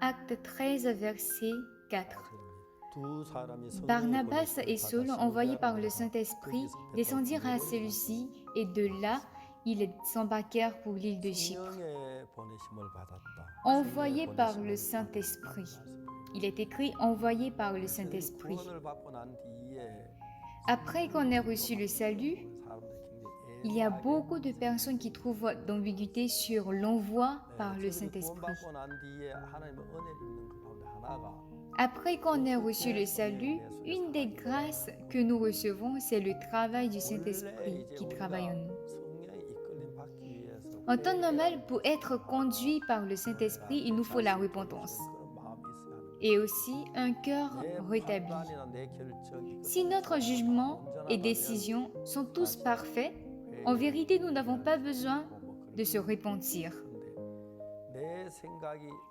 Acte 13, verset 4. Barnabas et Saul, envoyés par le Saint-Esprit, descendirent à Séleucie et de là, ils s'embarquèrent pour l'île de Chypre. Envoyés par le Saint-Esprit. Il est écrit « envoyés par le Saint-Esprit ». Après qu'on ait reçu le salut, il y a beaucoup de personnes qui trouvent d'ambiguïté sur l'envoi par le Saint-Esprit. Après qu'on ait reçu le salut, une des grâces que nous recevons, c'est le travail du Saint-Esprit qui travaille en nous. En temps normal, pour être conduit par le Saint-Esprit, il nous faut la repentance et aussi un cœur rétabli. Si notre jugement et décision sont tous parfaits, en vérité, nous n'avons pas besoin de se repentir.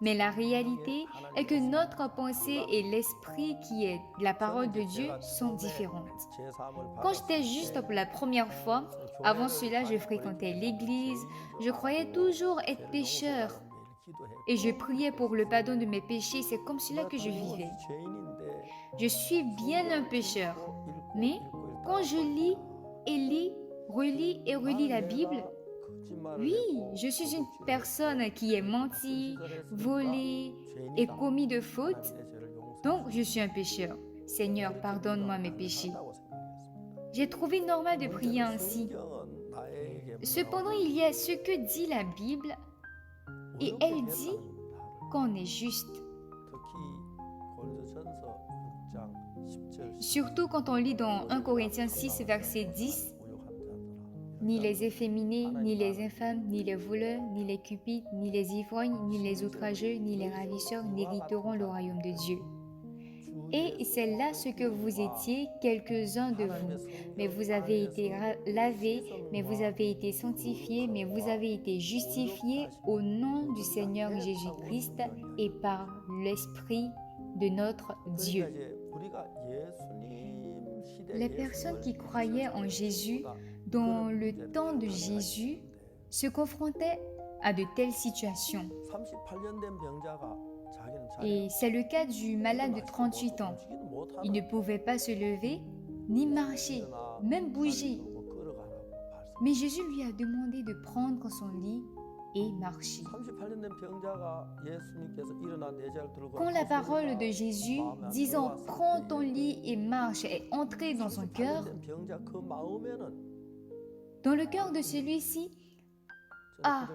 Mais la réalité est que notre pensée et l'esprit qui est la parole de Dieu sont différentes. Quand j'étais juste pour la première fois, avant cela, je fréquentais l'église, je croyais toujours être pécheur et je priais pour le pardon de mes péchés, c'est comme cela que je vivais. Je suis bien un pécheur, mais quand je lis et lis, relis et relis la Bible, oui, je suis une personne qui est menti, volé et commis de fautes, donc je suis un pécheur. Seigneur, pardonne-moi mes péchés. J'ai trouvé normal de prier ainsi. Cependant, il y a ce que dit la Bible et elle dit qu'on est juste. Surtout quand on lit dans 1 Corinthiens 6, verset 10, ni les efféminés, ni les infâmes, ni les voleurs, ni les cupides, ni les ivrognes, ni les outrageux, ni les ravisseurs n'hériteront le royaume de Dieu. Et c'est là ce que vous étiez, quelques-uns de vous. Mais vous avez été lavés, mais vous avez été sanctifiés, mais vous avez été justifiés au nom du Seigneur Jésus-Christ et par l'Esprit de notre Dieu. Les personnes qui croyaient en Jésus dans le temps de Jésus se confrontaient à de telles situations. Et c'est le cas du malade de 38 ans. Il ne pouvait pas se lever, ni marcher, même bouger. Mais Jésus lui a demandé de prendre son lit et marcher. Quand la parole de Jésus disant « prends ton lit et marche » est entrée dans son cœur, dans le cœur de celui-ci, « Ah,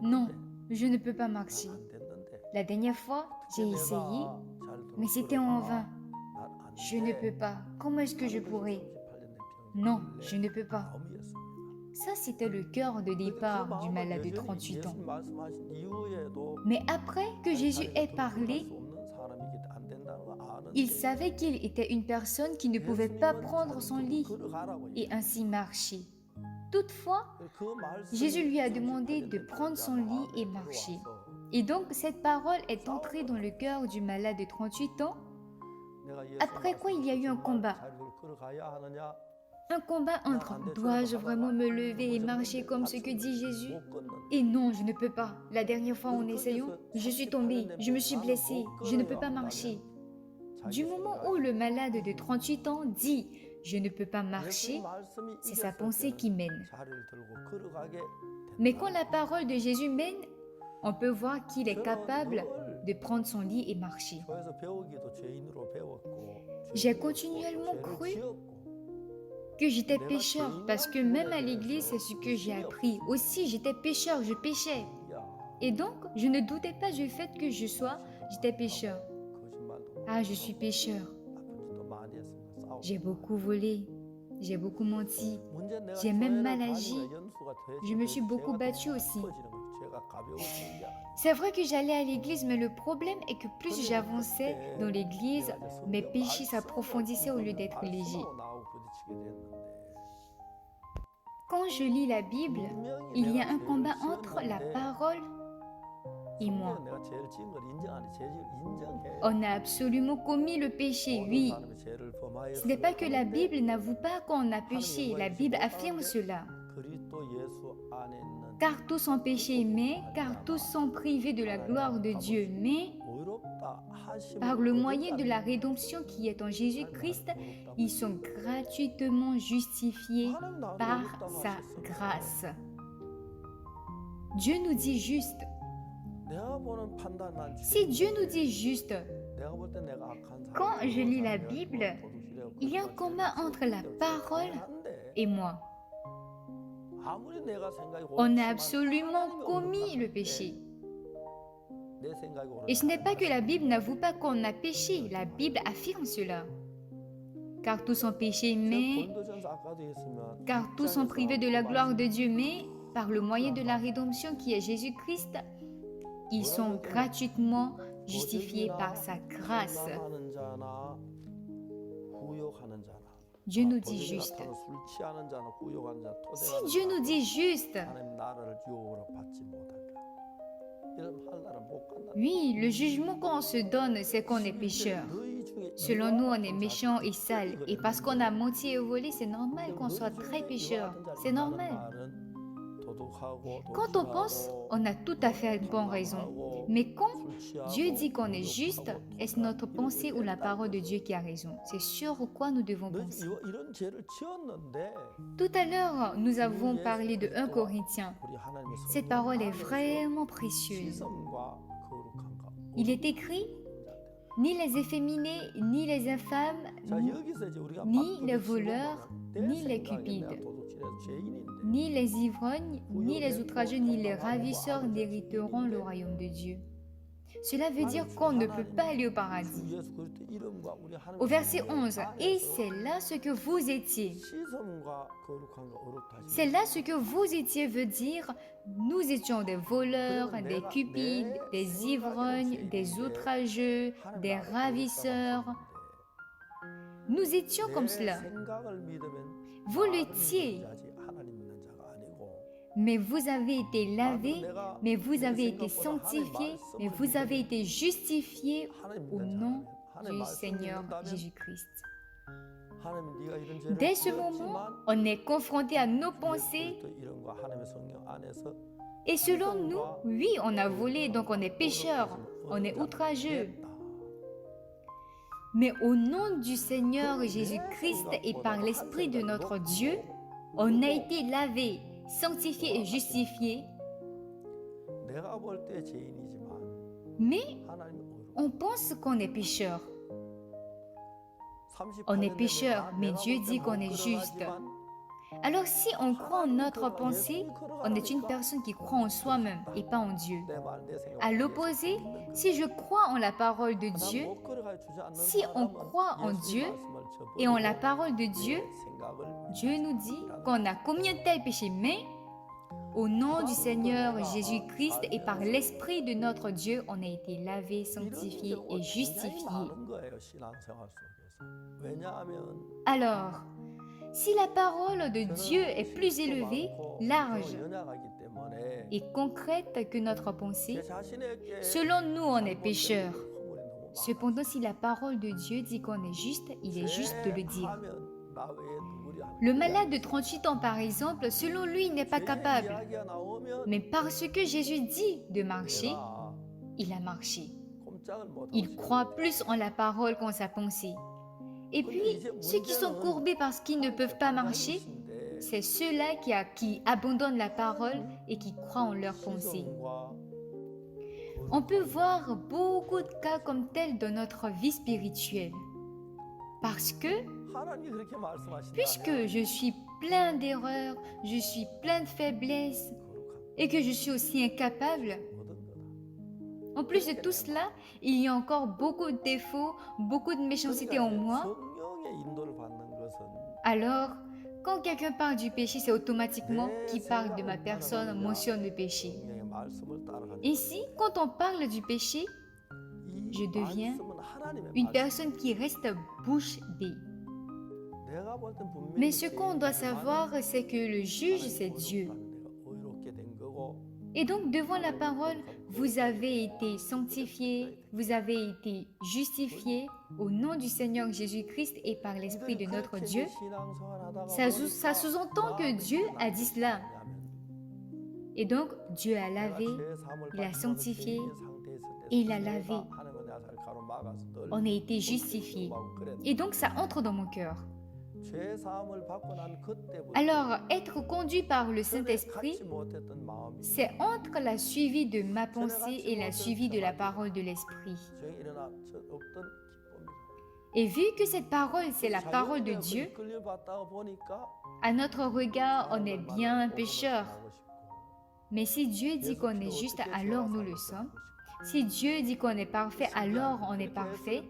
non, je ne peux pas marcher. La dernière fois, j'ai essayé, mais c'était en vain. Je ne peux pas. Comment est-ce que je pourrais? Non, je ne peux pas. » Ça, c'était le cœur de départ du malade de 38 ans. Mais après que Jésus ait parlé, il savait qu'il était une personne qui ne pouvait pas prendre son lit et ainsi marcher. Toutefois, Jésus lui a demandé de prendre son lit et marcher. Et donc, cette parole est entrée dans le cœur du malade de 38 ans, après quoi il y a eu un combat. Un combat entre « dois-je vraiment me lever et marcher comme ce que dit Jésus ?» Et non, je ne peux pas. La dernière fois en essayant, je suis tombée, je me suis blessée, je ne peux pas marcher. Du moment où le malade de 38 ans dit « je ne peux pas marcher », c'est sa pensée qui mène. Mais quand la parole de Jésus mène, on peut voir qu'il est capable de prendre son lit et marcher. J'ai continuellement cru que j'étais pécheur, parce que même à l'église, c'est ce que j'ai appris. Aussi, j'étais pécheur, je péchais. Et donc, je ne doutais pas du fait que j'étais pécheur. Ah, je suis pécheur. J'ai beaucoup volé, j'ai beaucoup menti, j'ai même mal agi. Je me suis beaucoup battue aussi. C'est vrai que j'allais à l'église, mais le problème est que plus j'avançais dans l'église, mes péchés s'approfondissaient au lieu d'être légers. Quand je lis la Bible, il y a un combat entre la parole et moi. On a absolument commis le péché, oui. Ce n'est pas que la Bible n'avoue pas qu'on a péché, la Bible affirme cela. Car tous sont péchés, car tous sont privés de la gloire de Dieu, mais Par le moyen de la rédemption qui est en Jésus-Christ, ils sont gratuitement justifiés par sa grâce. Dieu nous dit juste. Si Dieu nous dit juste, quand je lis la Bible, il y a un commun entre la parole et moi. On a absolument commis le péché. Et ce n'est pas que la Bible n'avoue pas qu'on a péché. La Bible affirme cela. Car tous sont péchés, car tous sont privés de la gloire de Dieu, mais par le moyen de la rédemption qui est Jésus-Christ, ils sont gratuitement justifiés par sa grâce. Dieu nous dit juste. Si Dieu nous dit juste, oui, le jugement qu'on se donne, c'est qu'on est pécheur. Selon nous, on est méchant et sale. Et parce qu'on a menti et volé, c'est normal qu'on soit très pécheur. C'est normal. Quand on pense, on a tout à fait une bonne raison. Mais quand Dieu dit qu'on est juste, est-ce notre pensée ou la parole de Dieu qui a raison? C'est sur quoi nous devons penser. Tout à l'heure, nous avons parlé de 1 Corinthiens. Cette parole est vraiment précieuse. Il est écrit, ni les efféminés, ni les infâmes, ni les voleurs, ni les cupides, ni les ivrognes, ni les outrageux, ni les ravisseurs n'hériteront le royaume de Dieu. Cela veut dire qu'on ne peut pas aller au paradis. Au verset 11, « Et c'est là ce que vous étiez. » C'est là ce que vous étiez veut dire, nous étions des voleurs, des cupides, des ivrognes, des outrageux, des ravisseurs. Nous étions comme cela. Vous l'étiez. Mais vous avez été lavés, mais vous avez été sanctifiés, mais vous avez été justifiés au nom du Seigneur Jésus-Christ. Dès ce moment, on est confronté à nos pensées et selon nous, oui, on a volé, donc on est pécheur, on est outrageux. Mais au nom du Seigneur Jésus-Christ et par l'Esprit de notre Dieu, on a été lavé, sanctifié et justifié. Mais on pense qu'on est pécheur. On est pécheur, mais Dieu dit qu'on est juste. Alors si on croit en notre pensée, on est une personne qui croit en soi-même et pas en Dieu. À l'opposé, si je crois en la parole de Dieu, si on croit en Dieu et en la parole de Dieu, Dieu nous dit qu'on a commis un tel péché, mais au nom du Seigneur Jésus-Christ et par l'Esprit de notre Dieu, on a été lavé, sanctifié et justifié. Alors, si la parole de Dieu est plus élevée, large et concrète que notre pensée, selon nous, on est pécheurs. Cependant, si la parole de Dieu dit qu'on est juste, il est juste de le dire. Le malade de 38 ans, par exemple, selon lui, il n'est pas capable. Mais parce que Jésus dit de marcher, il a marché. Il croit plus en la parole qu'en sa pensée. Et puis, ceux qui sont courbés parce qu'ils ne peuvent pas marcher, c'est ceux-là qui abandonnent la parole et qui croient en leur pensée. On peut voir beaucoup de cas comme tels dans notre vie spirituelle. Parce que, puisque je suis plein d'erreurs, je suis plein de faiblesses et que je suis aussi incapable, en plus de tout cela, il y a encore beaucoup de défauts, beaucoup de méchanceté en moi. Alors, quand quelqu'un parle du péché, c'est automatiquement qui parle de ma personne mentionne le péché. Ici, quand on parle du péché, je deviens une personne qui reste bouche bée. Mais ce qu'on doit savoir, c'est que le juge, c'est Dieu. Et donc, devant la parole, vous avez été sanctifiés, vous avez été justifiés au nom du Seigneur Jésus-Christ et par l'Esprit de notre Dieu. Ça sous-entend que Dieu a dit cela. Et donc, Dieu a lavé, il a sanctifié et il a lavé. On a été justifié. Et donc ça entre dans mon cœur. Alors, être conduit par le Saint-Esprit, c'est entre la suivi de ma pensée et la suivi de la parole de l'Esprit. Et vu que cette parole, c'est la parole de Dieu, à notre regard, on est bien un pécheur. Mais si Dieu dit qu'on est juste, alors nous le sommes. Si Dieu dit qu'on est parfait, alors on est parfait.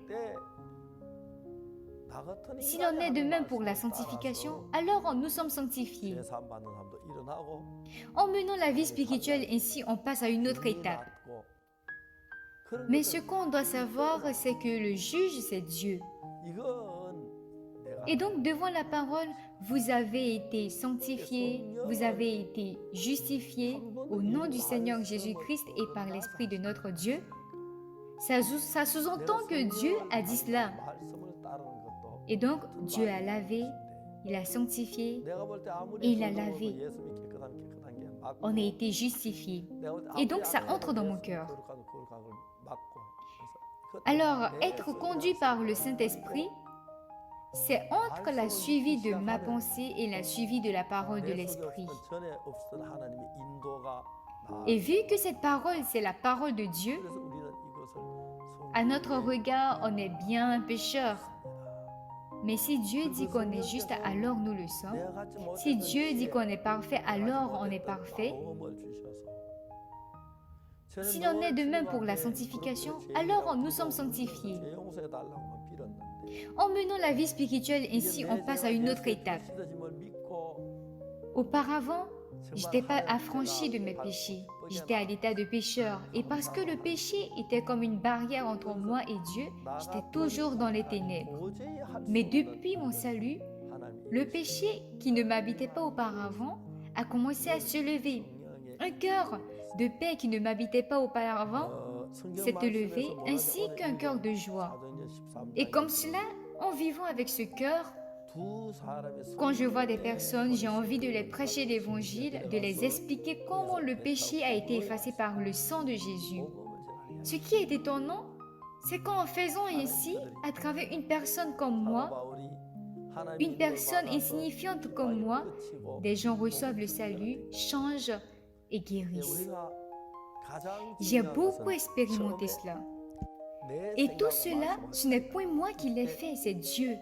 S'il en est de même pour la sanctification, alors nous sommes sanctifiés. En menant la vie spirituelle ainsi, on passe à une autre étape. Mais ce qu'on doit savoir, c'est que le juge, c'est Dieu. Et donc, devant la parole, vous avez été sanctifiés, vous avez été justifiés au nom du Seigneur Jésus-Christ et par l'Esprit de notre Dieu. Ça sous-entend que Dieu a dit cela. Et donc, Dieu a lavé, il a sanctifié et il a lavé. On a été justifiés. Et donc, ça entre dans mon cœur. Alors, être conduit par le Saint-Esprit, c'est entre la suivi de ma pensée et la suivi de la parole de l'Esprit. Et vu que cette parole, c'est la parole de Dieu, à notre regard, on est bien un pécheur. Mais si Dieu dit qu'on est juste, alors nous le sommes. Si Dieu dit qu'on est parfait, alors on est parfait. S'il en est de même pour la sanctification, alors nous sommes sanctifiés. En menant la vie spirituelle ainsi, on passe à une autre étape. Auparavant, je n'étais pas affranchi de mes péchés. J'étais à l'état de pécheur. Et parce que le péché était comme une barrière entre moi et Dieu, j'étais toujours dans les ténèbres. Mais depuis mon salut, le péché qui ne m'habitait pas auparavant a commencé à se lever. Un cœur de paix qui ne m'habitait pas auparavant s'est élevé, ainsi qu'un cœur de joie. Et comme cela, en vivant avec ce cœur, quand je vois des personnes, j'ai envie de les prêcher l'évangile, de les expliquer comment le péché a été effacé par le sang de Jésus. Ce qui est étonnant, c'est qu'en faisant ainsi, à travers une personne comme moi, une personne insignifiante comme moi, des gens reçoivent le salut, changent et guérissent. J'ai beaucoup expérimenté cela. Et tout cela, ce n'est point moi qui l'ai fait, c'est Dieu.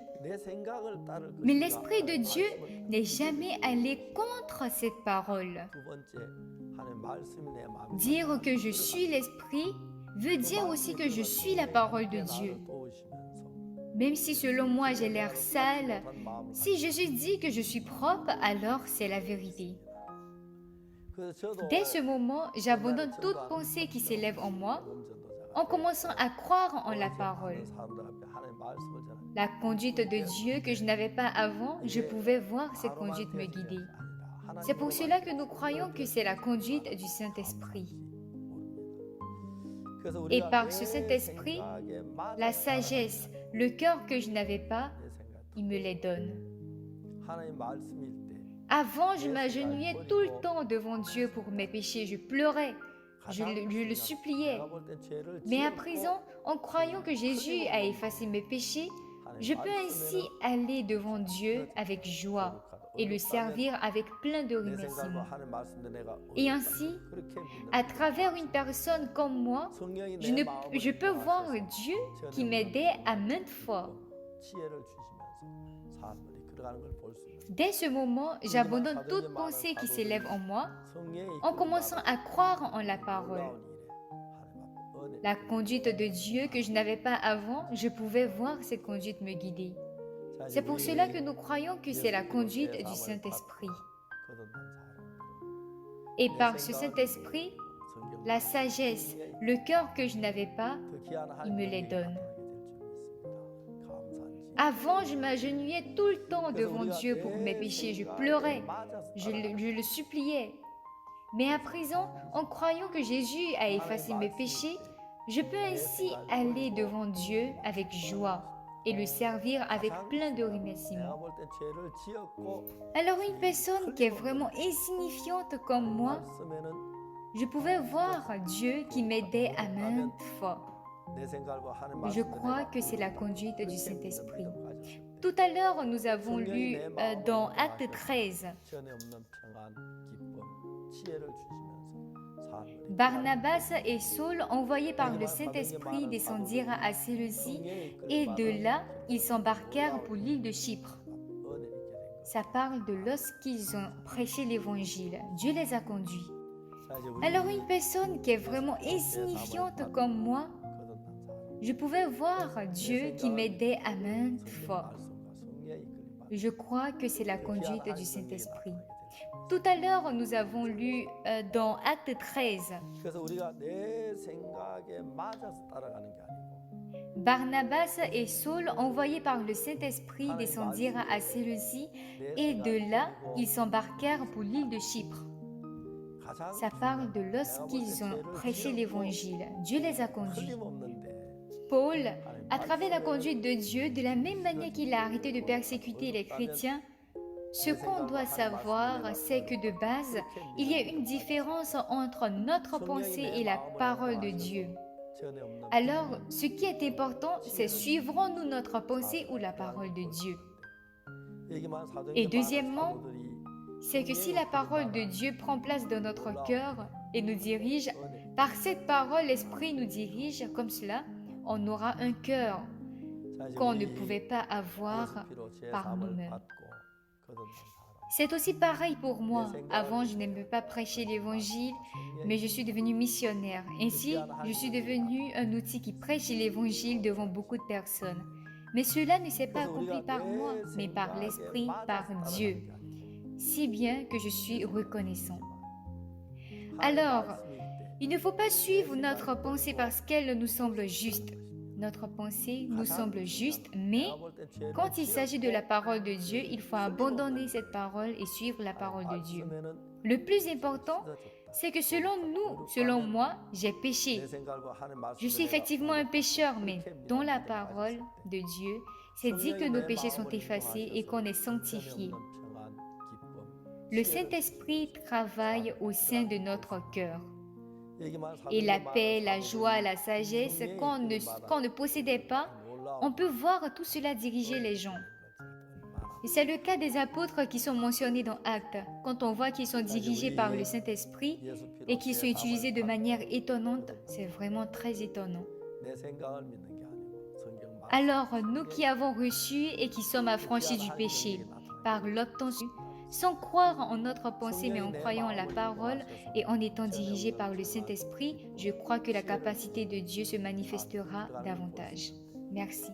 Mais l'Esprit de Dieu n'est jamais allé contre cette parole. Dire que je suis l'Esprit veut dire aussi que je suis la parole de Dieu. Même si selon moi j'ai l'air sale, si Jésus dit que je suis propre, alors c'est la vérité. Dès ce moment, j'abandonne toute pensée qui s'élève en moi, en commençant à croire en la parole. La conduite de Dieu que je n'avais pas avant, je pouvais voir cette conduite me guider. C'est pour cela que nous croyons que c'est la conduite du Saint-Esprit. Et par ce Saint-Esprit, la sagesse, le cœur que je n'avais pas, il me les donne. Avant, je m'agenouillais tout le temps devant Dieu pour mes péchés. Je pleurais, je le suppliais. Mais à présent, en croyant que Jésus a effacé mes péchés, je peux ainsi aller devant Dieu avec joie et le servir avec plein de remerciements. Et ainsi, à travers une personne comme moi, je peux voir Dieu qui m'aidait à maintes fois. Dès ce moment, j'abandonne toute pensée qui s'élève en moi en commençant à croire en la parole. La conduite de Dieu que je n'avais pas avant, je pouvais voir cette conduite me guider. C'est pour cela que nous croyons que c'est la conduite du Saint-Esprit. Et par ce Saint-Esprit, la sagesse, le cœur que je n'avais pas, il me les donne. Avant, je m'agenouillais tout le temps devant Dieu pour mes péchés. Je pleurais, je le suppliais. Mais à présent, en croyant que Jésus a effacé mes péchés, je peux ainsi aller devant Dieu avec joie et le servir avec plein de remerciements. Alors une personne qui est vraiment insignifiante comme moi, je pouvais voir Dieu qui m'aidait à maintes fois. Je crois que c'est la conduite du Saint-Esprit. Tout à l'heure, nous avons lu dans Acte 13, Barnabas et Saul, envoyés par le Saint-Esprit, descendirent à Séleucie et de là, ils s'embarquèrent pour l'île de Chypre. Ça parle de lorsqu'ils ont prêché l'évangile. Dieu les a conduits. Alors une personne qui est vraiment insignifiante comme moi, je pouvais voir Dieu qui m'aidait à maintes fois. Je crois que c'est la conduite du Saint-Esprit. Tout à l'heure, nous avons lu dans Acte 13, Barnabas et Saul, envoyés par le Saint-Esprit, descendirent à Séleucie et de là, ils s'embarquèrent pour l'île de Chypre. Ça parle de lorsqu'ils ont prêché l'évangile. Dieu les a conduits. Paul, à travers la conduite de Dieu, de la même manière qu'il a arrêté de persécuter les chrétiens, ce qu'on doit savoir, c'est que de base, il y a une différence entre notre pensée et la parole de Dieu. Alors, ce qui est important, c'est suivrons-nous notre pensée ou la parole de Dieu. Et deuxièmement, c'est que si la parole de Dieu prend place dans notre cœur et nous dirige, par cette parole, l'Esprit nous dirige comme cela, on aura un cœur qu'on ne pouvait pas avoir par nous-mêmes. C'est aussi pareil pour moi. Avant, je n'aimais pas prêcher l'évangile, mais je suis devenue missionnaire. Ainsi, je suis devenue un outil qui prêche l'évangile devant beaucoup de personnes. Mais cela ne s'est pas accompli par moi, mais par l'Esprit, par Dieu. Si bien que je suis reconnaissant. Alors, il ne faut pas suivre notre pensée parce qu'elle nous semble juste. Notre pensée nous semble juste, mais quand il s'agit de la parole de Dieu, il faut abandonner cette parole et suivre la parole de Dieu. Le plus important, c'est que selon moi, j'ai péché. Je suis effectivement un pécheur, mais dans la parole de Dieu, c'est dit que nos péchés sont effacés et qu'on est sanctifié. Le Saint-Esprit travaille au sein de notre cœur. Et la paix, la joie, la sagesse qu'on ne possédait pas, on peut voir tout cela diriger les gens. Et c'est le cas des apôtres qui sont mentionnés dans Actes. Quand on voit qu'ils sont dirigés par le Saint-Esprit et qu'ils sont utilisés de manière étonnante, c'est vraiment très étonnant. Alors, nous qui avons reçu et qui sommes affranchis du péché par l'obtention, sans croire en notre pensée mais en croyant en la parole et en étant dirigés par le Saint-Esprit, je crois que la capacité de Dieu se manifestera davantage. Merci.